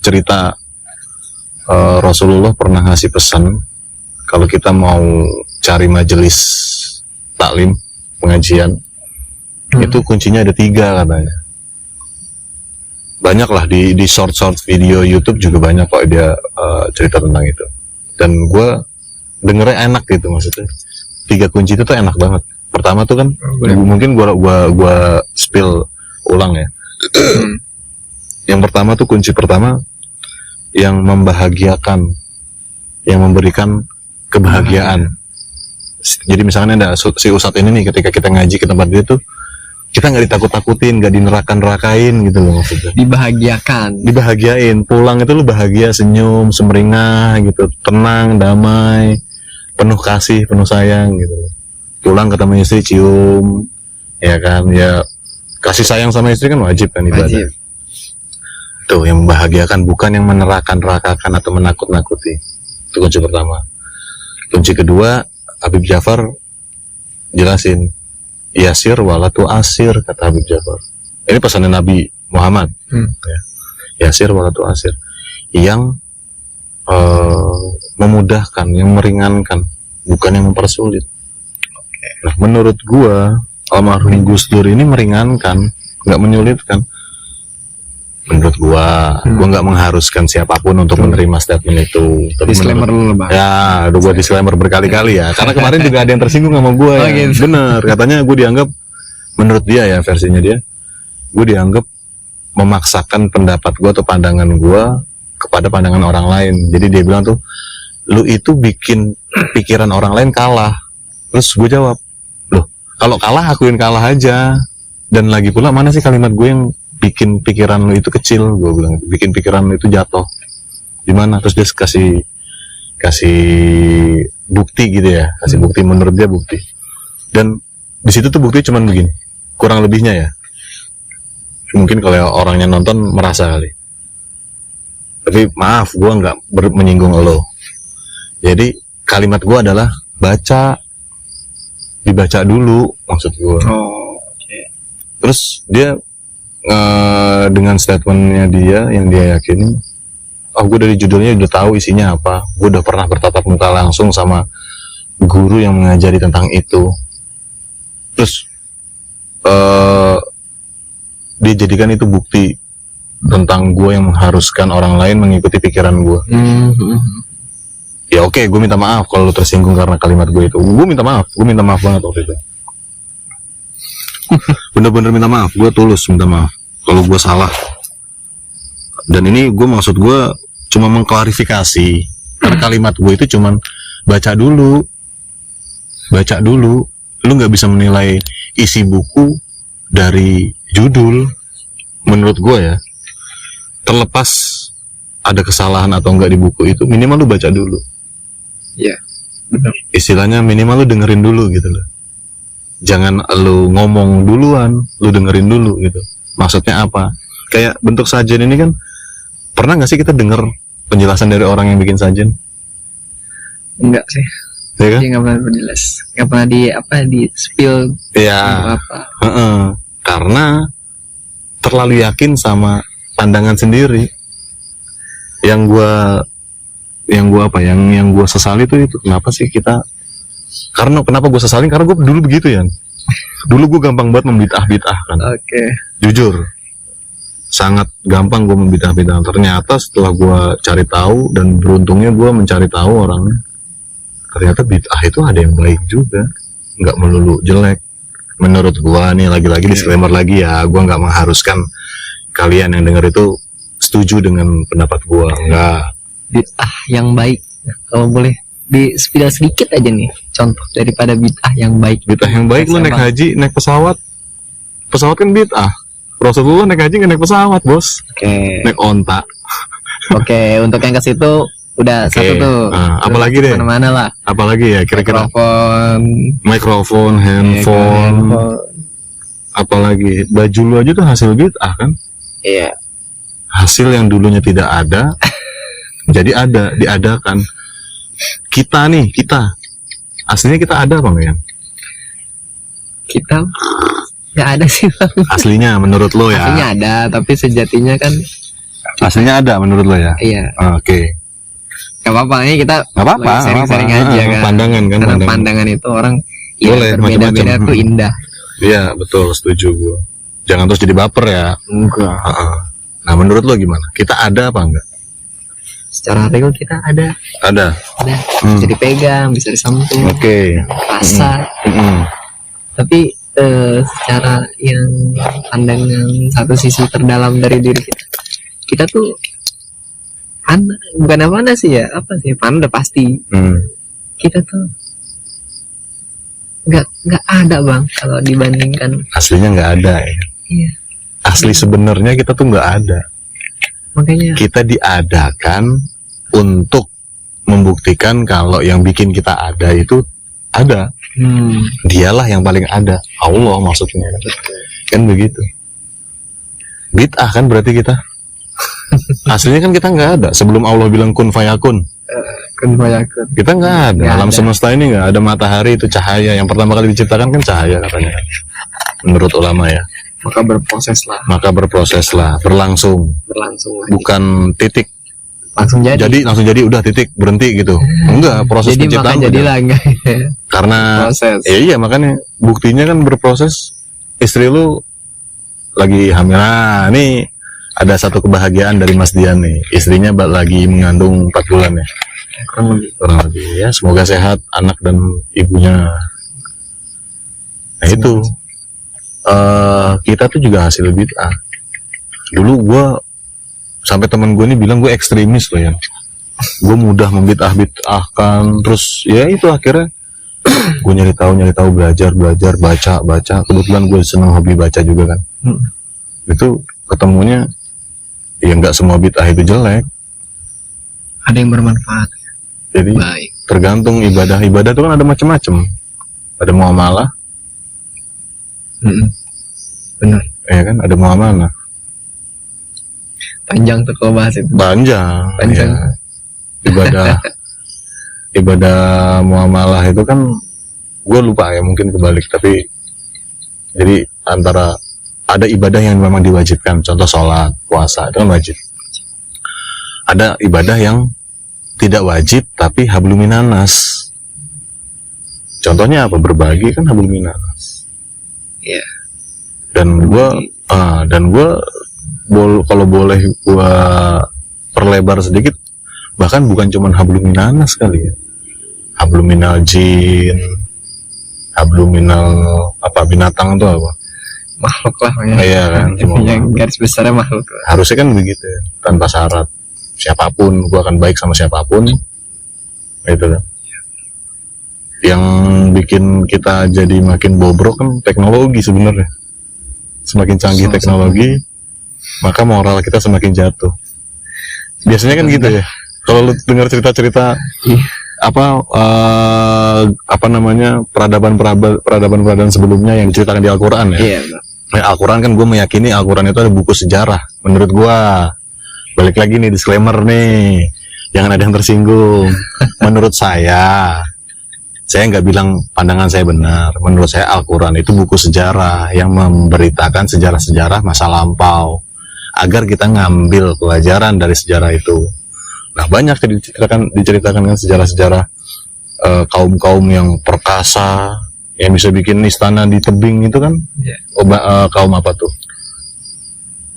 S1: cerita, Rasulullah pernah ngasih pesan kalau kita mau cari majelis taklim, pengajian, itu kuncinya ada 3 katanya. Banyak lah di short video YouTube juga banyak kok dia cerita tentang itu. Dan gue dengernya enak gitu maksudnya. 3 kunci itu tuh enak banget. Pertama tuh kan, mungkin gue spill ulang ya. Yang pertama tuh, kunci pertama yang membahagiakan, yang memberikan kebahagiaan. Jadi misalnya ada si Ustadz ini nih, ketika kita ngaji ke tempat dia tuh, kita nggak ditakut-takutin, nggak dinerakan-nerakain gitu loh maksudnya. Dibahagiain, pulang itu lu bahagia, senyum, semeringah gitu, tenang, damai, penuh kasih, penuh sayang gitu. Pulang ketemu istri, cium, ya kan, ya kasih sayang sama istri kan wajib kan, ibadah.
S2: Wajib.
S1: Tuh yang membahagiakan, bukan yang menerakan-nerakakan atau menakut-nakuti. Itu kunci pertama. Kunci kedua, Habib Jafar jelasin, yasir walatu asir, kata Habib Jafar. Ini pesan Nabi Muhammad. Ya. Yasir walatu asir, yang memudahkan, yang meringankan, bukan yang mempersulit. Nah, menurut gua almarhum Gus Dur ini meringankan, nggak menyulitkan. Menurut gua nggak mengharuskan siapapun untuk menerima statement itu. Tapi
S2: Disclaimer dulu bang.
S1: ya, udah gua disclaimer berkali-kali ya. Karena kemarin juga ada yang tersinggung sama gua.
S2: Oh,
S1: Ya.
S2: gitu.
S1: Bener, katanya gua dianggap, menurut dia ya versinya dia, gua dianggap memaksakan pendapat gua atau pandangan gua kepada pandangan orang lain. Jadi dia bilang tuh, lu itu bikin pikiran orang lain kalah. Terus gue jawab, loh kalau kalah akuin kalah aja. Dan lagi pula mana sih kalimat gue yang bikin pikiran lu itu kecil, gue bilang bikin pikiran lu itu jatuh gimana. Terus dia kasih bukti gitu ya, kasih bukti, menurut dia bukti. Dan di situ tuh bukti cuman begini, kurang lebihnya ya, mungkin kalau orangnya nonton merasa kali, tapi maaf gue nggak menyinggung lo. Jadi kalimat gue adalah dibaca dulu maksud gue.
S2: Oh, oke.
S1: Terus dia dengan statementnya dia yang dia yakini, gue dari judulnya udah tahu isinya apa, gue udah pernah bertatap muka langsung sama guru yang mengajari tentang itu. Terus dia jadikan itu bukti tentang gue yang mengharuskan orang lain mengikuti pikiran gue. Ya oke, gue minta maaf kalau lu tersinggung karena kalimat gue itu. Gue minta maaf banget waktu itu. Bener-bener minta maaf, gue tulus minta maaf kalau gue salah. Dan ini gue maksud gue cuma mengklarifikasi, karena kalimat gue itu cuman baca dulu, lu nggak bisa menilai isi buku dari judul. Menurut gue ya, terlepas ada kesalahan atau enggak di buku itu, minimal lu baca dulu.
S2: Iya, benar.
S1: Istilahnya minimal lu dengerin dulu gitu loh. Jangan lu ngomong duluan, lu dengerin dulu gitu. Maksudnya apa? Kayak bentuk sajen ini kan, pernah nggak sih kita denger penjelasan dari orang yang bikin sajen?
S2: Enggak sih.
S1: Ya kan?
S2: Dia nggak pernah berjelas, nggak pernah di spill
S1: Iya.
S2: apa.
S1: Karena terlalu yakin sama pandangan sendiri. Yang gua sesali itu kenapa sih kita? Kenapa gue sesalin? Karena gue dulu begitu ya. Dulu gue gampang banget membid'ah kan.
S2: Oke.
S1: Jujur, sangat gampang gue membid'ah. Ternyata setelah gue cari tahu, dan beruntungnya gue mencari tahu orangnya, ternyata bid'ah itu ada yang baik juga, nggak melulu jelek. Menurut gue nih, lagi-lagi disclaimer lagi ya, gue nggak mengharuskan kalian yang denger itu setuju dengan pendapat gue, enggak.
S2: Bid'ah yang baik. Nah, kalau boleh di spill sedikit aja nih contoh daripada bid'ah yang baik.
S1: Bid'ah yang baik, lu naik haji, naik pesawat kan bid'ah. Rasulullah naik haji nggak naik pesawat, bos.
S2: Oke.
S1: Naik onta.
S2: Oke, untuk yang ke situ udah
S1: Oke.
S2: satu tuh.
S1: Nah, apalagi deh?
S2: Mana lah.
S1: Apalagi ya kira-kira?
S2: Mikrofon,
S1: Handphone, apalagi baju lu aja tuh hasil bid'ah kan?
S2: Iya.
S1: Hasil yang dulunya tidak ada jadi ada, diadakan. Kita aslinya kita ada apa enggak ya?
S2: Kita nggak ada sih bang.
S1: Aslinya menurut lo ya?
S2: Aslinya ada, tapi sejatinya kan
S1: Aslinya ada menurut lo ya?
S2: iya.
S1: Oke.
S2: Gak apa-apa, ini kita
S1: Nggak apa-apa,
S2: sharing-sharing
S1: nggak apa-apa.
S2: aja kan.
S1: Pandangan kan,
S2: Karena
S1: pandangan.
S2: pandangan itu orang
S1: Boleh,
S2: berbeda-beda
S1: macam-macam.
S2: tuh indah.
S1: Iya betul, setuju gue. Jangan terus jadi baper ya.
S2: Enggak.
S1: Nah menurut lo gimana? Kita ada apa enggak?
S2: Secara real kita ada,
S1: Ada.
S2: bisa dipegang, bisa disentuh,
S1: Oke.
S2: rasa. Tapi secara yang pandangan satu sisi terdalam dari diri kita tuh bukan apa sih ya, apa sih, udah pasti kita tuh nggak ada bang kalau dibandingkan.
S1: Aslinya nggak ada ya.
S2: Iya,
S1: Asli sebenarnya kita tuh nggak ada.
S2: makanya
S1: Kita diadakan untuk membuktikan kalau yang bikin kita ada itu ada. Dialah yang paling ada, Allah maksudnya. Kan begitu. Bid'ah kan berarti kita. Aslinya kan kita nggak ada. Sebelum Allah bilang kun fayakun, kita nggak ada.
S2: Nggak
S1: Alam
S2: ada.
S1: semesta ini nggak ada. Matahari itu cahaya. Yang pertama kali diciptakan kan cahaya katanya. Menurut ulama ya.
S2: maka berproses lah,
S1: Maka berproseslah, berlangsung.
S2: berlangsung lagi.
S1: Bukan titik. langsung jadi udah titik berhenti gitu. Enggak, proses
S2: jadi
S1: penciptaan
S2: makan jadilah enggak
S1: karena
S2: proses.
S1: iya makanya buktinya kan berproses. Istri lu lagi hamil. Nah, ini ada satu kebahagiaan dari Mas Dian nih. Istrinya lagi mengandung 4 bulan ya. Kurang lebih ya. Semoga sehat anak dan ibunya. Nah itu kita tuh juga hasil bid'ah. Dulu gue sampai temen gue ini bilang gue ekstremis loh ya. Gue mudah membid'ah-bid'ahkan. Terus ya itu akhirnya gue nyari tahu belajar baca. Kebetulan gue senang hobi baca juga kan. Itu ketemunya ya nggak semua bid'ah itu jelek.
S2: Ada yang bermanfaat.
S1: Jadi
S2: Baik.
S1: tergantung ibadah itu kan ada macam-macam. Ada muamalah,
S2: Benar.
S1: ya kan, ada muamalah.
S2: Panjang tuh kalau bahas itu.
S1: Panjang. Ya. Ibadah muamalah itu kan gue lupa ya, mungkin kebalik, tapi jadi antara ada ibadah yang memang diwajibkan, contoh sholat, puasa itu kan wajib. Ada ibadah yang tidak wajib tapi hablum minanas. Contohnya apa? Berbagi kan hablum minanas.
S2: Iya.
S1: Dan gue kalau boleh gue perlebar sedikit, bahkan bukan cuman hablum minanas kali ya, hablum minal jin, hablum minal apa, binatang itu apa,
S2: Makhluk lah ya.
S1: iya kan,
S2: Yang garis besarnya makhluk lah.
S1: harusnya kan begitu ya, tanpa syarat. Siapapun gue akan baik sama siapapun, itu kan. Yang bikin kita jadi makin bobrok kan teknologi sebenarnya. Semakin canggih teknologi, maka moral kita semakin jatuh. Biasanya kan gitu ya. Kalau lu dengar cerita-cerita apa namanya, peradaban sebelumnya yang diceritakan di Al-Qur'an ya.
S2: Iya.
S1: Nah, Al-Qur'an kan gue meyakini Al-Qur'an itu ada buku sejarah. Menurut gue, balik lagi nih disclaimer nih, jangan ada yang tersinggung. Menurut saya nggak bilang pandangan saya benar. Menurut saya Al-Quran itu buku sejarah yang memberitakan sejarah-sejarah masa lampau agar kita ngambil pelajaran dari sejarah itu. Nah, banyak diceritakan kan sejarah-sejarah kaum-kaum yang perkasa yang bisa bikin istana di tebing itu kan. Kaum apa tuh?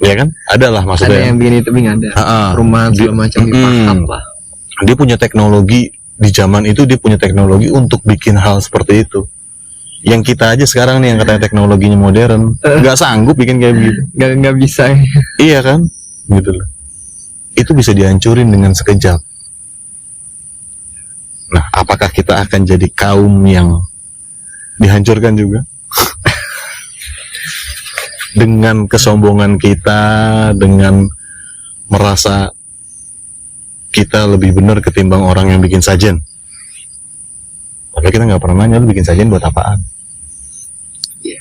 S1: Ya kan? Ada lah maksudnya.
S2: Ada yang bikin tebing, ada rumah segala macam dipahat lah.
S1: Dia punya teknologi. Di zaman itu dia punya teknologi untuk bikin hal seperti itu. Yang kita aja sekarang nih yang katanya teknologinya modern, nggak sanggup bikin kayak begitu.
S2: Nggak bisa.
S1: Iya kan, gitu loh. Itu bisa dihancurin dengan sekejap. Nah, apakah kita akan jadi kaum yang dihancurkan juga? Dengan kesombongan kita, dengan merasa kita lebih benar ketimbang orang yang bikin sajen. Tapi kita nggak pernah nanya lu bikin sajen buat apaan.
S2: Iya.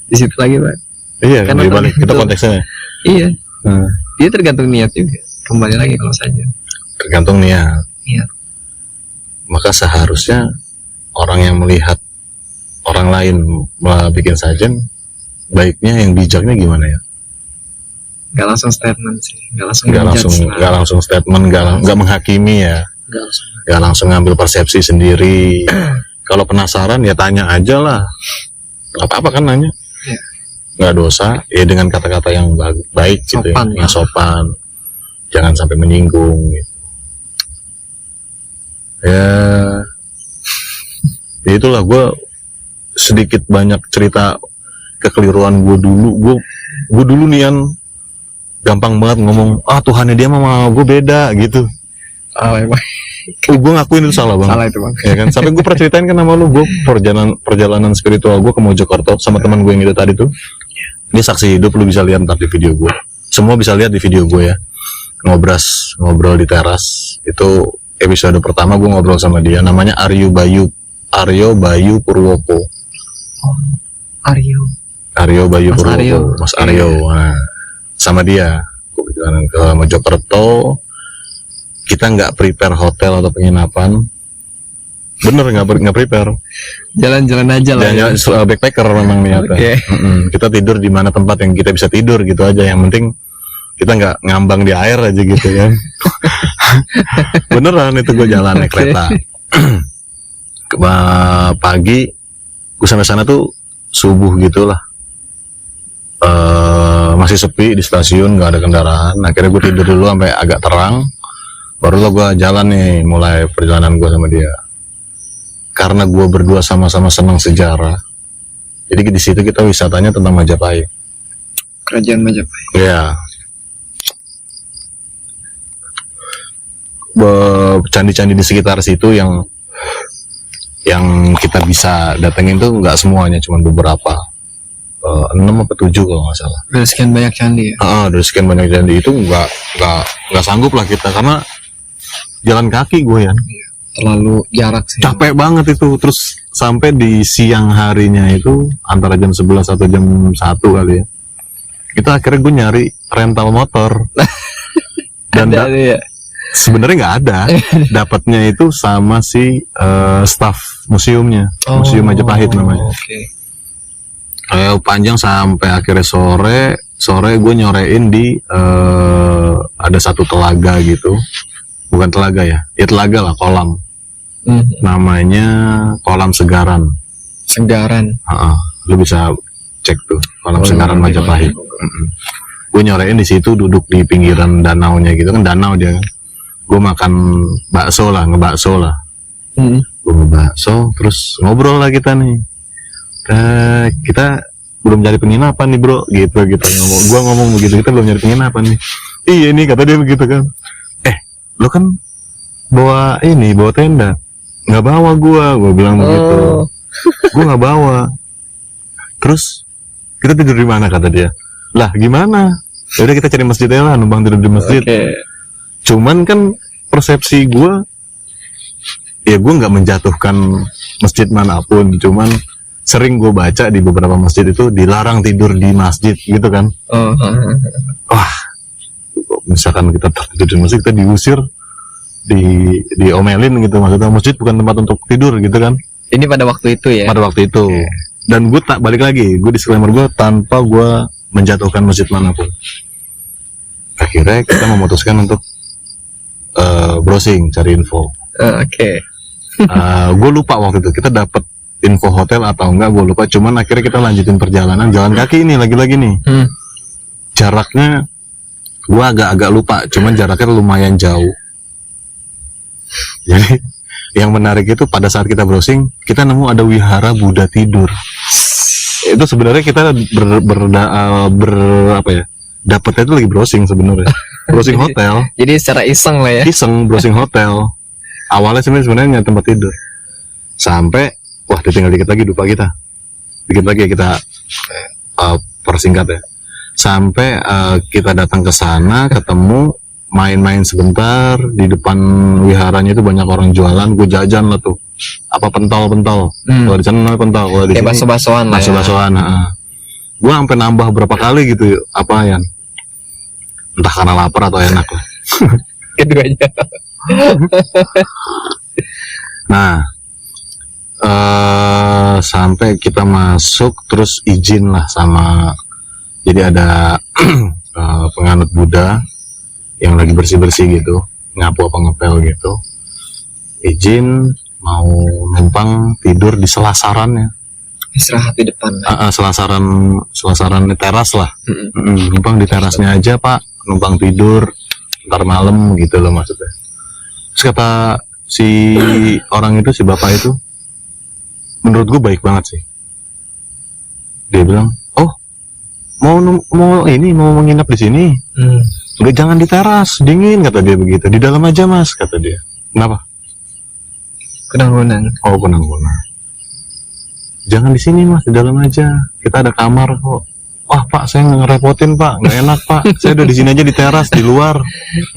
S2: Di situ lagi, Pak.
S1: Iya, kan
S2: Karena
S1: dibalik kita konteksnya.
S2: Iya. Dia tergantung niat juga. Kembali lagi kalau saja.
S1: Tergantung niat.
S2: Iya.
S1: Maka seharusnya orang yang melihat orang lain bikin sajen, baiknya yang bijaknya gimana ya?
S2: Gak langsung statement sih, gak
S1: langsung statement, gak menghakimi ya, gak langsung ngambil persepsi sendiri. Kalau penasaran ya tanya aja lah, gak apa-apa kan nanya, gak dosa ya, dengan kata-kata yang baik gitu ya, yang sopan, jangan sampai menyinggung gitu. Ya itulah, gue sedikit banyak cerita kekeliruan gue dulu nian. Gampang banget ngomong, Tuhannya dia sama gue beda gitu. Gue ngakuin itu salah banget.
S2: Salah itu, Bang.
S1: Ya kan, sampai gue pernah ceritain kan sama lu, gue perjalanan spiritual gue ke Mojokerto sama teman gue yang itu tadi tuh. Dia saksi hidup, lu bisa lihat ntar di video gue. Semua bisa lihat di video gue ya. Ngobrol di teras. Itu episode pertama gue ngobrol sama dia. Namanya Aryo Bayu Purwoko. Aryo Bayu Purwoko. Mas Aryo. Nah, sama dia gue perjalanan ke Mojokerto. Kita nggak prepare hotel atau penginapan, bener nggak prepare, jalan-jalan aja lah, jalan backpacker memang niatnya. Kita tidur di mana tempat yang kita bisa tidur gitu aja, yang penting kita nggak ngambang di air aja gitu kan. Beneran itu gue jalan naik
S2: Oke.
S1: kereta. Pagi gue sampai sana tuh subuh gitulah. Masih sepi di stasiun, nggak ada kendaraan. Akhirnya gue tidur dulu sampai agak terang, baru gue jalan nih, mulai perjalanan gue sama dia. Karena gue berdua sama-sama senang sejarah, jadi di situ kita wisatanya tentang Majapahit.
S2: Kerajaan Majapahit.
S1: Ya, candi-candi di sekitar situ yang kita bisa datengin tuh nggak semuanya, cuma beberapa. 6 apa 7 kalau nggak salah.
S2: Udah sekian banyak candi ya.
S1: Dari sekian banyak candi itu nggak sanggup lah kita, karena jalan kaki gue ya.
S2: Terlalu jarak sih.
S1: Capek banget itu. Terus sampai di siang harinya itu antara jam 11 atau jam 1 kali ya. Itu akhirnya gue nyari rental motor. Dan
S2: Ada ya.
S1: sebenarnya nggak ada. Dapatnya itu sama si staff museumnya. Museum Majapahit namanya.
S2: Oke.
S1: Panjang sampai akhirnya sore gue nyorein di ada satu telaga gitu, bukan telaga ya telaga lah, kolam. Namanya Kolam Segaran. Lu bisa cek tuh, Kolam Segaran Majapahit. Gue nyorein di situ, duduk di pinggiran danaunya gitu kan, danau dia kan. Gue makan ngebakso lah. Gue ngebakso, terus ngobrol lah kita nih. Kita belum cari penginapan nih bro, gitu gue ngomong begitu, kita belum nyari penginapan nih. Iya nih, kata dia begitu kan. Lo kan bawa tenda, nggak bawa gue bilang begitu. Gue nggak bawa. Terus kita tidur di mana, kata dia. Lah gimana, yaudah kita cari masjid aja lah, numpang tidur di masjid. Cuman kan persepsi gue, ya gue nggak menjatuhkan masjid manapun, cuman sering gue baca di beberapa masjid itu dilarang tidur di masjid gitu kan. Wah, misalkan kita tidur di masjid, kita diusir, diomelin gitu, maksudnya masjid bukan tempat untuk tidur gitu kan.
S2: Ini pada waktu itu ya.
S1: Pada waktu itu. Dan gue tak balik lagi, gue disclaimer gue tanpa gue menjatuhkan masjid manapun. Akhirnya kita memutuskan untuk browsing, cari info. Gue lupa waktu itu kita dapat info hotel atau enggak, gue lupa. Cuman akhirnya kita lanjutin perjalanan jalan kaki ini lagi-lagi nih. Jaraknya gue agak lupa, cuman jaraknya lumayan jauh. Jadi yang menarik itu pada saat kita browsing, kita nemu ada wihara Buddha tidur. Itu sebenarnya kita dapetnya itu lagi browsing sebenarnya. Browsing hotel.
S2: Jadi secara iseng lah ya.
S1: Iseng browsing hotel. Awalnya sebenarnya nggak tempat tidur. Sampai wah, tinggal dikit lagi dupa kita. Dikit lagi kita persingkat ya. Sampai kita datang ke sana, ketemu, main-main sebentar di depan wiharanya itu banyak orang jualan. Gue jajan lah tuh. Apa pentol. Kalau di sana namanya pentol. Kalau di sini
S2: bakso-baksoan lah.
S1: Bakso-baksoan. Gue sampai nambah berapa kali gitu, apa ya? Entah karena lapar atau enak lah.
S2: Keduanya.
S1: Nah, sampai kita masuk, terus izin lah sama, jadi ada penganut Buddha yang lagi bersih-bersih gitu, ngapu apa ngepel gitu, izin mau numpang tidur di selasarannya.
S2: Istirahat di depan.
S1: Selasaran teras lah. Numpang di terasnya aja pak, numpang tidur ntar malam gitu loh maksudnya. Terus kata si orang itu, si bapak itu, menurut gue baik banget sih. Dia bilang, oh mau menginap di sini, udah jangan di teras, dingin, kata dia begitu. Di dalam aja mas, kata dia. Kenapa?
S2: Kunang-kunang.
S1: Oh kunang-kunang. Jangan di sini mas, di dalam aja. Kita ada kamar kok. Wah pak, saya ngerepotin pak, nggak enak pak. Saya udah di sini aja di teras, di luar.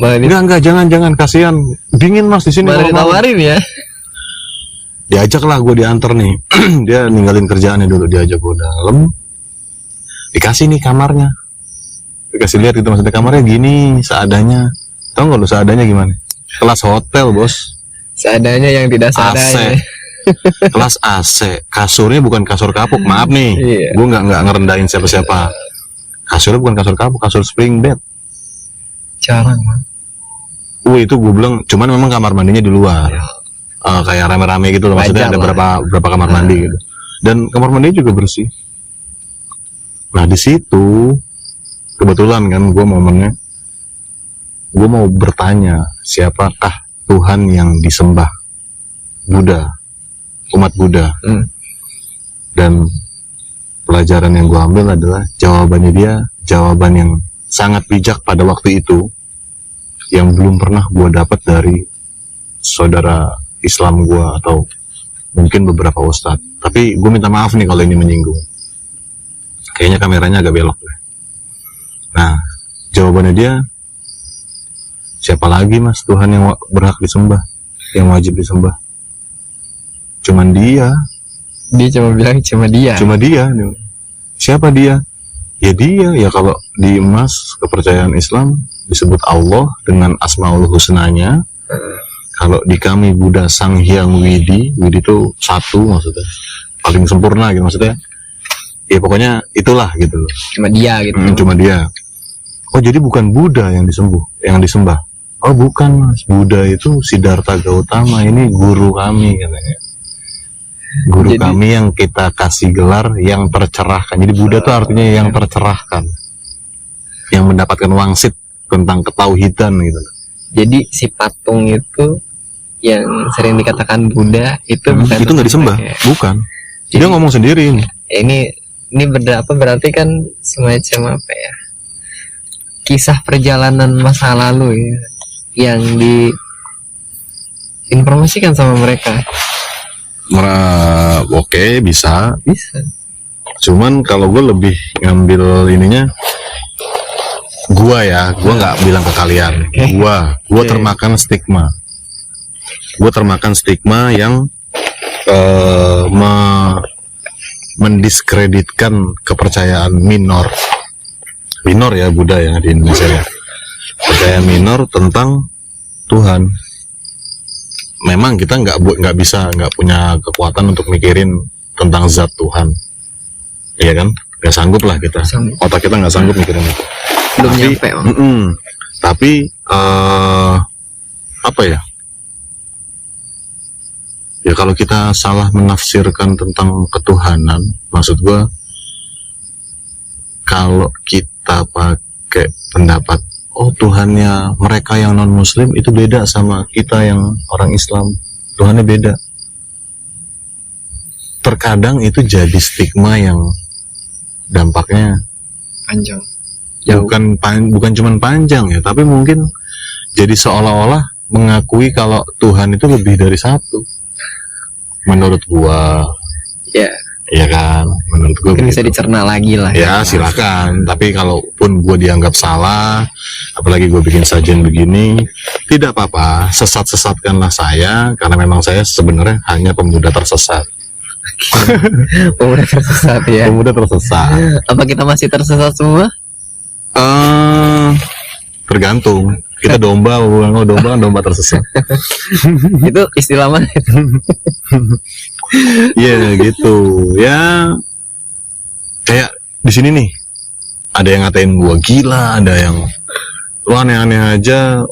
S1: Enggak, jangan, kasihan. Dingin mas di sini.
S2: Malah ditawarin ya.
S1: Diajak lah gue, diantar nih. Dia ninggalin kerjaannya dulu, diajak gue dalam. Dikasih nih kamarnya. Dikasih lihat gitu, maksudnya kamarnya gini, seadanya. Tahu nggak lu seadanya gimana? Kelas hotel bos.
S2: Seadanya yang tidak seadanya.
S1: Kelas AC, kasurnya bukan kasur kapuk, maaf nih, gue nggak ngerendahin Itu gue bilang, cuman memang kamar mandinya di luar. Kayak rame-rame gitu loh, maksudnya
S2: Wajar
S1: ada
S2: lah.
S1: berapa kamar mandi gitu. Dan kamar mandinya juga bersih. Nah di situ kebetulan kan gue momennya, gue mau bertanya siapakah Tuhan yang disembah? Buddha, umat Buddha. Dan pelajaran yang gue ambil adalah jawabannya dia, jawaban yang sangat bijak pada waktu itu, yang belum pernah gue dapat dari saudara Islam gue atau mungkin beberapa ustadz. Tapi gue minta maaf nih kalau ini menyinggung. Kayaknya kameranya agak belok deh. Nah, jawabannya dia, siapa lagi mas Tuhan yang berhak disembah, yang wajib disembah? Cuman dia.
S2: Dia cuma bilang cuma dia.
S1: Cuma dia. Siapa dia? Ya dia. Ya kalau di emas kepercayaan Islam disebut Allah dengan Asmaul Husnanya. Kalau di kami Buddha Sang Hyang Widi, Widi itu satu maksudnya, paling sempurna gitu maksudnya. Ya pokoknya itulah gitu.
S2: Cuma dia gitu.
S1: Cuma dia. Oh jadi bukan Buddha yang disembah. Oh bukan mas, Buddha itu Siddhartha Gautama, ini guru kami katanya. Guru kami yang kita kasih gelar yang tercerahkan. Jadi Buddha itu artinya yang tercerahkan, yang mendapatkan wangsit tentang ketauhidan gitu.
S2: Jadi si patung itu yang sering dikatakan Buddha itu bukan,
S1: itu nggak disembah, bukan. Dia ngomong sendiri ini.
S2: Ini berarti kan semacam apa ya? Kisah perjalanan masa lalu ya, yang diinformasikan sama mereka.
S1: Oke, bisa.
S2: Cuman
S1: kalau gue lebih ngambil ininya, gue nggak bilang ke kalian. Gue termakan stigma. Gue termakan stigma yang mendiskreditkan kepercayaan minor ya Buddha ya di Indonesia ya. Percaya minor tentang Tuhan. Memang kita nggak punya kekuatan untuk mikirin tentang zat Tuhan, iya kan? Nggak sanggup lah kita. Otak kita nggak sanggup mikirin itu.
S2: Belum nyampe.
S1: Tapi apa ya? Ya kalau kita salah menafsirkan tentang ketuhanan, maksud gua, kalau kita pakai pendapat Tuhannya mereka yang non muslim itu beda sama kita yang orang Islam, Tuhannya beda. Terkadang itu jadi stigma yang dampaknya
S2: panjang.
S1: Bukan cuman panjang ya, tapi mungkin jadi seolah-olah mengakui kalau Tuhan itu lebih dari satu. Menurut gua, ya kan, menurut gua
S2: mungkin bisa dicerna lagi lah.
S1: Ya silakan. Tapi kalaupun gua dianggap salah, apalagi gua bikin sajian begini, tidak apa-apa. Sesat-sesatkanlah saya, karena memang saya sebenarnya hanya pemuda tersesat.
S2: Pemuda tersesat ya.
S1: Pemuda tersesat.
S2: Apa kita masih tersesat semua?
S1: Tergantung. Kita domba kan domba tersesat.
S2: Itu istilah mana itu?
S1: Iya gitu. Ya kayak di sini nih, ada yang ngatain gua gila, ada yang lu aneh-aneh aja.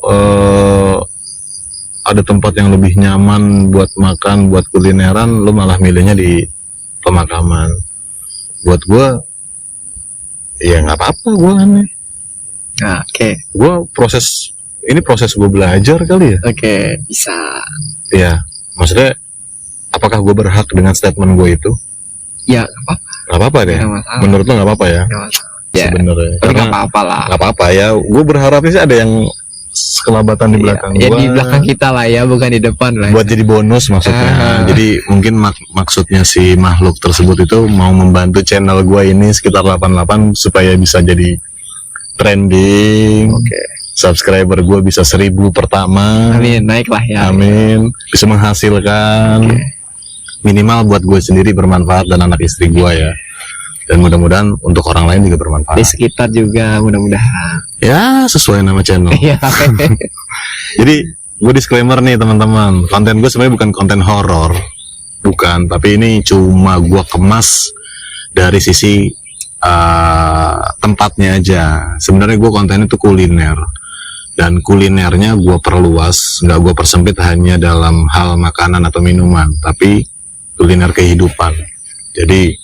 S1: Ada tempat yang lebih nyaman buat makan, buat kulineran, lu malah milihnya di pemakaman. Buat gua ya nggak apa-apa, gua aneh.
S2: Oke.
S1: Gua proses gue belajar kali ya.
S2: Oke, bisa.
S1: Iya, maksudnya apakah gue berhak dengan statement gue itu?
S2: Ya, apa?
S1: Nggak apa-apa deh. Menurut lo nggak apa-apa ya?
S2: Ya,
S1: sebenarnya.
S2: tapi nggak apa-apa lah.
S1: Nggak apa-apa ya. Gue berharapnya sih ada yang kelabatan di belakang
S2: ya,
S1: gue.
S2: Di belakang kita lah ya, bukan di depan lah.
S1: Buat jadi bonus maksudnya. Jadi mungkin maksudnya si makhluk tersebut itu mau membantu channel gue ini sekitar 88 supaya bisa jadi trending.
S2: Oke.
S1: Subscriber gue bisa 1000 pertama.
S2: Amin, naik lah ya.
S1: Amin. Bisa menghasilkan. Minimal buat gue sendiri bermanfaat dan anak istri gue ya. Dan mudah-mudahan untuk orang lain juga bermanfaat.
S2: Di sekitar juga mudah-mudahan.
S1: Ya sesuai nama channel.
S2: Iya.
S1: Jadi gue disclaimer nih teman-teman. Konten gue sebenarnya bukan konten horor. Bukan. Tapi ini cuma gue kemas dari sisi tempatnya aja. Sebenarnya gue kontennya tuh kuliner. Dan kulinernya gue perluas, nggak gue persempit hanya dalam hal makanan atau minuman, tapi kuliner kehidupan. Jadi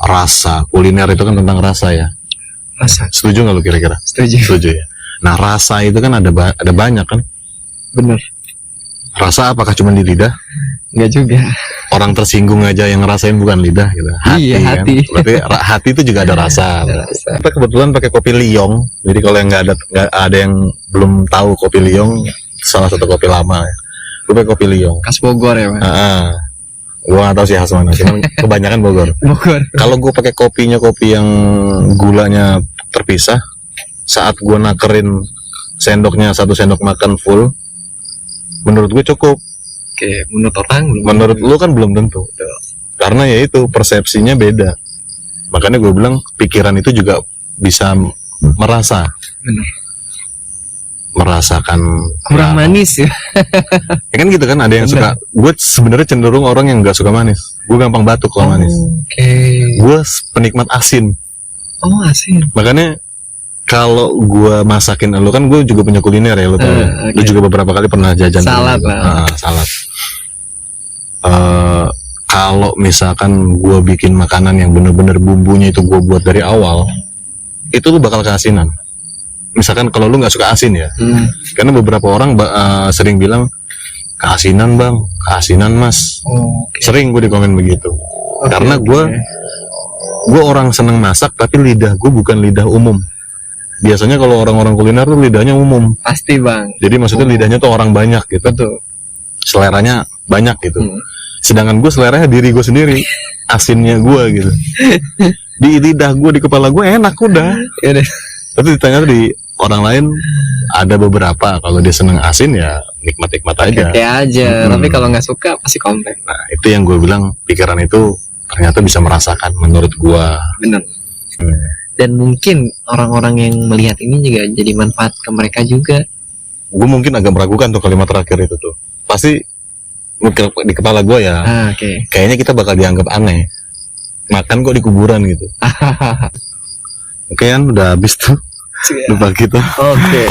S1: rasa, kuliner itu kan tentang rasa ya.
S2: Rasa.
S1: Setuju nggak lu kira-kira?
S2: Setuju.
S1: Setuju ya. Nah rasa itu kan ada banyak kan.
S2: Bener.
S1: Rasa apakah cuma di lidah?
S2: Enggak juga.
S1: Orang tersinggung aja yang ngerasain bukan lidah gitu.
S2: Iya,
S1: kan?
S2: hati.
S1: Berarti hati itu juga ada rasa.
S2: Ada rasa.
S1: Kita kebetulan pakai kopi Liong. Jadi kalau yang nggak ada yang belum tahu kopi Liong, salah satu kopi lama. Ya. Gue pakai kopi Liong.
S2: Khas Bogor ya, Mas.
S1: Gue nggak tahu sih khas mana. Cuman kebanyakan Bogor.
S2: Bogor.
S1: Kalau gue pakai kopi yang gulanya terpisah, saat gue nakerin sendoknya 1 sendok makan full, menurut gue cukup.
S2: Oke, menurut orang belum.
S1: Menurut lu kan belum tentu. Karena ya itu persepsinya beda. Makanya gue bilang pikiran itu juga bisa merasa.
S2: Bener.
S1: Merasakan
S2: Kurang manis ya.
S1: Ya kan gitu kan, ada yang
S2: Bener.
S1: suka. Gue sebenarnya cenderung orang yang nggak suka manis. Gue gampang batuk kalau manis.
S2: Oke.
S1: Gue penikmat asin.
S2: Oh, asin.
S1: Makanya kalau gue masakin lu kan, gue juga punya kuliner ya, lu tahu. Ya. Lu
S2: oke.
S1: juga beberapa kali pernah jajan
S2: Salad
S1: gitu.
S2: lah.
S1: Salad. Kalau misalkan gue bikin makanan yang bener-bener bumbunya itu gue buat dari awal, itu lu bakal keasinan. Misalkan kalau lu nggak suka asin ya, karena beberapa orang sering bilang keasinan bang, keasinan mas.
S2: Oke.
S1: Sering gue di komen begitu. Karena gue orang seneng masak, tapi lidah gue bukan lidah umum. Biasanya kalau orang-orang kuliner tuh lidahnya umum.
S2: Pasti, Bang.
S1: Jadi maksudnya lidahnya tuh orang banyak gitu.
S2: Betul.
S1: Seleranya banyak gitu. Sedangkan gue seleranya diri gue sendiri. Asinnya gue gitu. Di lidah gue, di kepala gue enak udah.
S2: Ya udah.
S1: Tapi ditanya tuh di orang lain, ada beberapa kalau dia seneng asin ya nikmat-nikmat aja.
S2: Oke aja. Tapi kalau nggak suka pasti komplain.
S1: Nah itu yang gue bilang, pikiran itu ternyata bisa merasakan menurut gue.
S2: Bener. Dan mungkin orang-orang yang melihat ini juga jadi manfaat ke mereka juga.
S1: Gue mungkin agak meragukan tuh kalimat terakhir itu tuh. Pasti di kepala gue ya,
S2: Oke.
S1: kayaknya kita bakal dianggap aneh. Makan kok di kuburan gitu. Oke kan, udah habis tuh. Lupa kita.
S2: Oke.